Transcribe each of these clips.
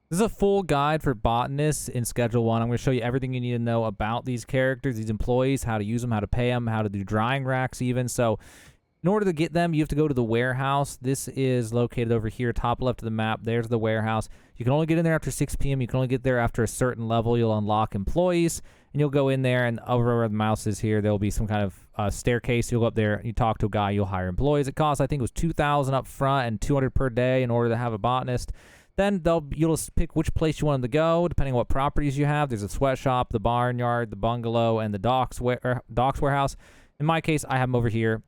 This is a full guide for botanists in Schedule 1. I'm going to show you everything you need to know about these characters, these employees, how to use them, how to pay them, how to do drying racks even. So in order to get them, you have to go to the warehouse. This is located over here, top left of the map. There's the warehouse. You can only get in there after 6 p.m. You can only get there after a certain level. You'll unlock employees, and you'll go in there, and over where the mouse is here, there'll be some kind of staircase. You'll go up there, you talk to a guy, you'll hire employees. It costs, I think it was $2,000 up front and $200 per day in order to have a botanist. Then you'll pick which place you want them to go, depending on what properties you have. There's a sweatshop, the barnyard, the bungalow, and the docks warehouse. In my case, I have them over here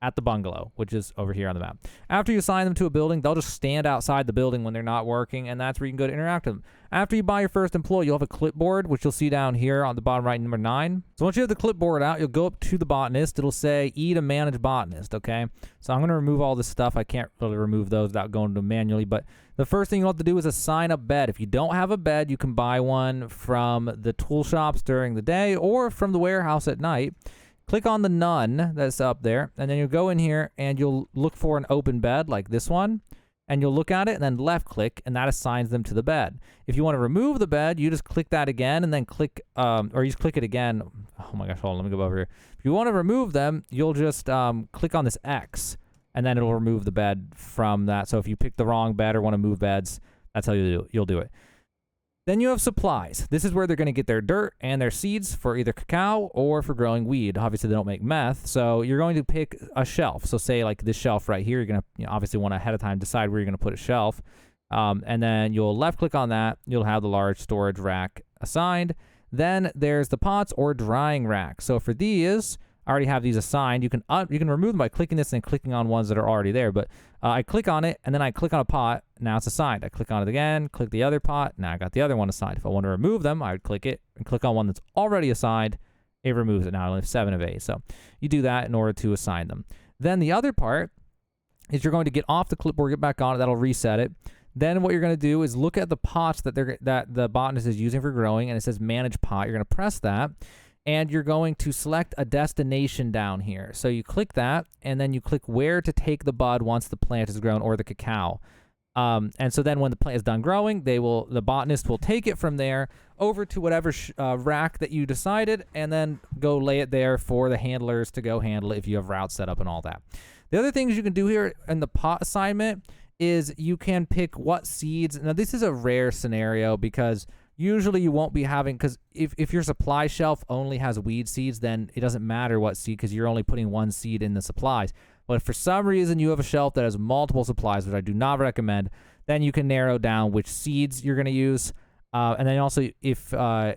at the bungalow, which is over here on the map. After you assign them to a building, they'll just stand outside the building when they're not working, and that's where you can go to interact with them. After you buy your first employee, you'll have a clipboard, which you'll see down here on the bottom right, number 9. So once you have the clipboard out, you'll go up to the botanist. It'll say E to manage botanist, okay? So I'm going to remove all this stuff. I can't really remove those without going to them manually, but the first thing you'll have to do is assign a bed. If you don't have a bed, you can buy one from the tool shops during the day or from the warehouse at night. Click on the none that's up there, and then you'll go in here and you'll look for an open bed like this one, and you'll look at it and then left click, and that assigns them to the bed. If you want to remove the bed, you just click that again and then click, or you just click it again. Oh my gosh, hold on, let me go over here. If you want to remove them, you'll just click on this X, and then it'll remove the bed from that. So if you pick the wrong bed or want to move beds, that's how you'll do it. Then you have supplies. This is where they're going to get their dirt and their seeds for either cacao or for growing weed. Obviously, they don't make meth, so you're going to pick a shelf. So say like this shelf right here, you're going to obviously want to ahead of time decide where you're going to put a shelf. And then you'll left click on that. You'll have the large storage rack assigned. Then there's the pots or drying rack. So for these, I already have these assigned. You can remove them by clicking this and clicking on ones that are already there. But I click on it, and then I click on a pot. Now it's assigned. I click on it again, click the other pot. Now I got the other one assigned. If I want to remove them, I would click it and click on one that's already assigned. It removes it. Now I only have 7 of 8. So you do that in order to assign them. Then the other part is you're going to get off the clipboard, get back on it. That'll reset it. Then what you're going to do is look at the pots that the botanist is using for growing, and it says manage pot. You're going to press that, and you're going to select a destination down here. So you click that, and then you click where to take the bud once the plant is grown, or the cacao. And so then when the plant is done growing, the botanist will take it from there over to whatever rack that you decided, and then go lay it there for the handlers to go handle it if you have routes set up and all that. The other things you can do here in the pot assignment is you can pick what seeds. Now this is a rare scenario because usually you won't be having, because if your supply shelf only has weed seeds, then it doesn't matter what seed because you're only putting one seed in the supplies. But if for some reason you have a shelf that has multiple supplies, which I do not recommend, then you can narrow down which seeds you're going to use. And then also if I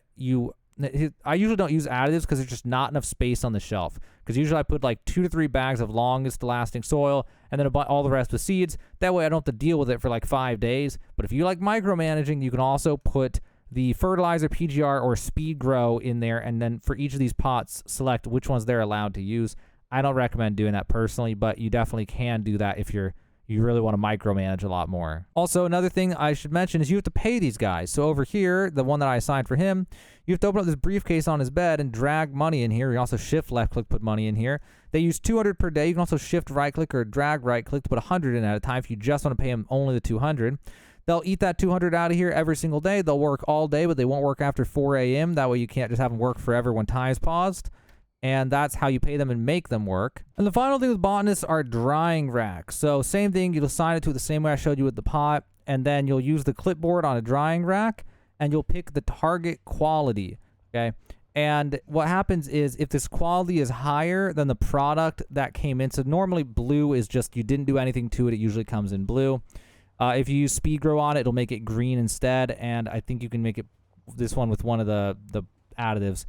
usually don't use additives because there's just not enough space on the shelf. Because usually I put like 2 to 3 bags of longest lasting soil and then all the rest with seeds. That way I don't have to deal with it for like 5 days. But if you like micromanaging, you can also put the fertilizer, PGR, or speed grow in there, and then for each of these pots, select which ones they're allowed to use. I don't recommend doing that personally, but you definitely can do that if you really want to micromanage a lot more. Also, another thing I should mention is you have to pay these guys. So over here, the one that I assigned for him, you have to open up this briefcase on his bed and drag money in here. You also shift left click, put money in here. They use $200 per day. You can also shift right click or drag right click to put $100 in at a time if you just want to pay him only the $200. They'll eat that $200 out of here every single day. They'll work all day, but they won't work after 4 a.m. That way you can't just have them work forever when time's paused. And that's how you pay them and make them work. And the final thing with botanists are drying racks. So same thing, you'll assign it to it the same way I showed you with the pot, and then you'll use the clipboard on a drying rack, and you'll pick the target quality, okay? And what happens is if this quality is higher than the product that came in, so normally blue is just you didn't do anything to it, it usually comes in blue. If you use speed grow on it, it'll make it green instead, and I think you can make it this one with one of the additives.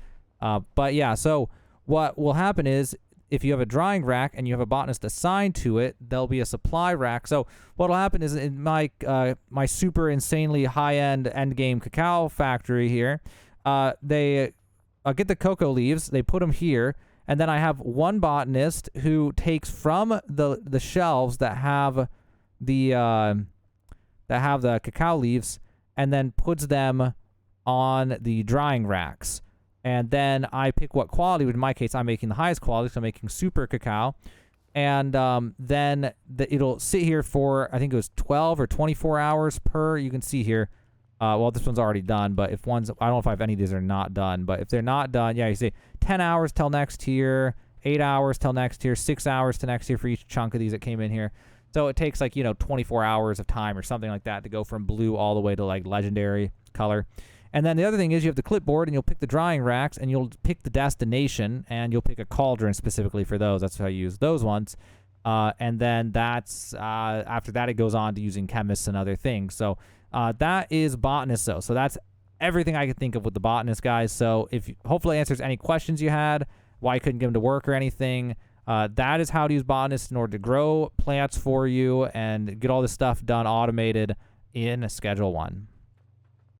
But yeah, so what will happen is if you have a drying rack and you have a botanist assigned to it, there'll be a supply rack. So what will happen is in my super insanely high-end endgame cacao factory here, they get the cocoa leaves, they put them here, and then I have one botanist who takes from the shelves that have the cacao leaves and then puts them on the drying racks. And then I pick what quality. In my case, I'm making the highest quality, so I'm making super cacao. And then it'll sit here for, I think it was 12 or 24 hours per. You can see here, Well, this one's already done, but if one's, I don't know if I have any of these are not done, but if they're not done, yeah, you see 10 hours till next tier, 8 hours till next tier, 6 hours to next tier for each chunk of these that came in here. So it takes like, 24 hours of time or something like that to go from blue all the way to like legendary color. And then the other thing is you have the clipboard, and you'll pick the drying racks, and you'll pick the destination, and you'll pick a cauldron specifically for those. That's how you use those ones. And then that's after that it goes on to using chemists and other things. So that is Botanist. So that's everything I could think of with the Botanist, guys. So if hopefully answers any questions you had, why you couldn't get them to work or anything. That is how to use Botanist in order to grow plants for you and get all this stuff done automated in Schedule 1.